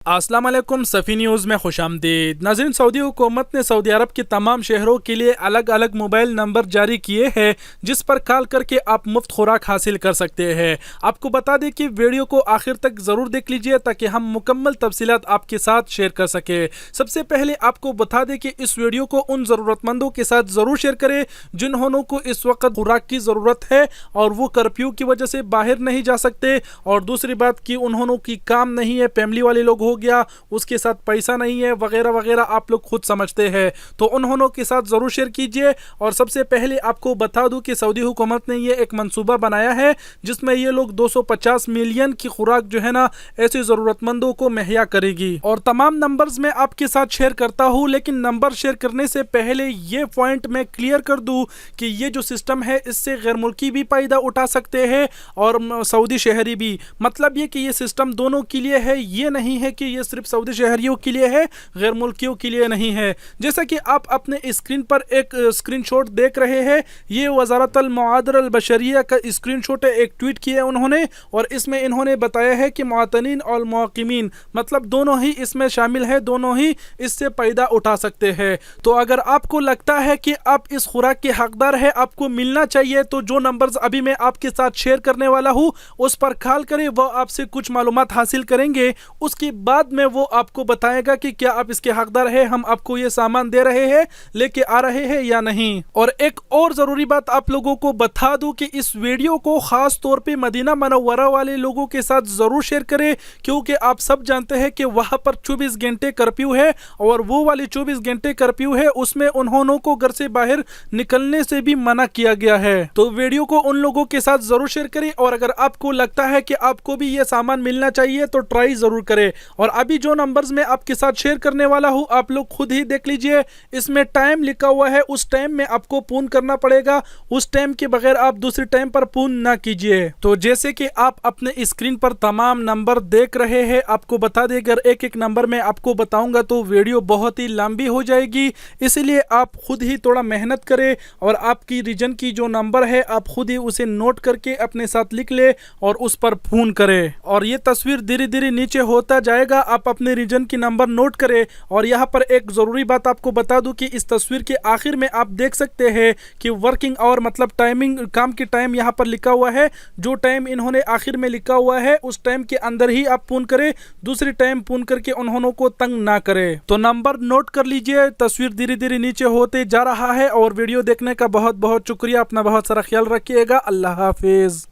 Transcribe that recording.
अस्सलाम वालेकुम, सफ़ी न्यूज़ में खुशामदीद। नाज़रीन, सऊदी हुकूमत ने सऊदी अरब के तमाम शहरों के लिए अलग अलग मोबाइल नंबर जारी किए हैं जिस पर कॉल करके आप मुफ्त खुराक हासिल कर सकते हैं। आपको बता दें कि वीडियो को आखिर तक ज़रूर देख लीजिए ताकि हम मुकम्मल तफसीलात आपके साथ शेयर कर सके। सबसे पहले आपको बता दें कि इस वीडियो को उन ज़रूरतमंदों के साथ ज़रूर शेयर करें जिन्होंने को इस वक्त खुराक की ज़रूरत है और वो कर्फ्यू की वजह से बाहर नहीं जा सकते, और दूसरी बात कि उन्होंने की काम नहीं है, फैमिली वाले लोग हो गया, उसके साथ पैसा नहीं है वगैरह वगैरह, आप लोग खुद समझते हैं, तो उन्होंने के साथ ज़रूर शेयर कीजिए। और सबसे पहले आपको बता दूं कि सऊदी हुकूमत ने ये एक मंसूबा बनाया है जिसमें ये लोग 250 मिलियन की खुराक जो है ना ऐसे ज़रूरतमंदों को मुहैया करेगी। और तमाम नंबर्स मैं आपके साथ शेयर करता हूँ, लेकिन नंबर शेयर करने से पहले ये पॉइंट मैं क्लियर कर दूँ कि ये जो सिस्टम है इससे गैर मुल्की भी फ़ायदा उठा सकते हैं और सऊदी शहरी भी। मतलब ये कि ये सिस्टम दोनों के लिए है, ये नहीं है कि ये सिर्फ सऊदी शहरियों के लिए है, गैर मुल्कियों के लिए नहीं है। जैसा कि आप अपने स्क्रीन पर एक स्क्रीनशॉट देख रहे हैं, ये वज़ारत अल मुआदर अल बशरिया का स्क्रीनशॉट है, एक ट्वीट किया उन्होंने, और इसमें इन्होंने बताया है कि मुआतनीन और मुआकिमीन मतलब दोनों ही इसमें शामिल है, दोनों ही इससे फ़ायदा उठा सकते हैं। तो अगर आपको लगता है कि आप इस खुराक के हकदार है, आपको मिलना चाहिए, तो जो नंबर्स अभी मैं आपके साथ शेयर करने वाला हूँ उस पर कॉल करें, वह आपसे कुछ मालूमात हासिल करेंगे। उसके बाद में वो आपको बताएगा कि क्या आप इसके हकदार है, हम आपको ये सामान दे रहे हैं, लेके आ रहे हैं या नहीं। और एक और ज़रूरी बात आप लोगों को बता दूं कि इस वीडियो को ख़ास तौर पे मदीना मनव्वरा वाले लोगों के साथ ज़रूर शेयर करें, क्योंकि आप सब जानते हैं कि वहाँ पर 24 घंटे कर्फ्यू है, और वो वाली 24 घंटे कर्फ्यू है उसमें उन्होंने को घर से बाहर निकलने से भी मना किया गया है। तो वीडियो को उन लोगों के साथ ज़रूर शेयर करें, और अगर आपको लगता है कि आपको भी ये सामान मिलना चाहिए तो ट्राई ज़रूर करें। और अभी जो नंबर्स मैं आपके साथ शेयर करने वाला हूं आप लोग खुद ही देख लीजिए, इसमें टाइम लिखा हुआ है, उस टाइम में आपको फोन करना पड़ेगा, उस टाइम के बगैर आप दूसरे टाइम पर फोन ना कीजिए। तो जैसे कि आप अपने स्क्रीन पर तमाम नंबर देख रहे हैं, आपको बता दें अगर एक एक नंबर में आपको बताऊंगा तो वीडियो बहुत ही लंबी हो जाएगी, इसलिए आप खुद ही थोड़ा मेहनत करें और आपकी रीजन की जो नंबर है आप खुद ही उसे नोट करके अपने साथ लिख ले और उस पर फोन करें। और ये तस्वीर धीरे धीरे नीचे होता जाएगा, आप अपने रीजन की नंबर नोट करें। और यहाँ पर एक ज़रूरी बात आपको बता दूं कि इस तस्वीर के आखिर में आप देख सकते हैं कि वर्किंग आवर मतलब टाइमिंग, काम की टाइम यहाँ पर लिखा हुआ है। जो टाइम इन्होंने आखिर में लिखा हुआ है उस टाइम के अंदर ही आप फोन करें, दूसरी टाइम फोन करके उन्होंने को तंग ना करें। तो नंबर नोट कर लीजिए, तस्वीर धीरे धीरे नीचे होते जा रहा है। और वीडियो देखने का बहुत बहुत शुक्रिया, अपना बहुत सारा ख्याल रखिएगा। अल्लाह हाफिज़।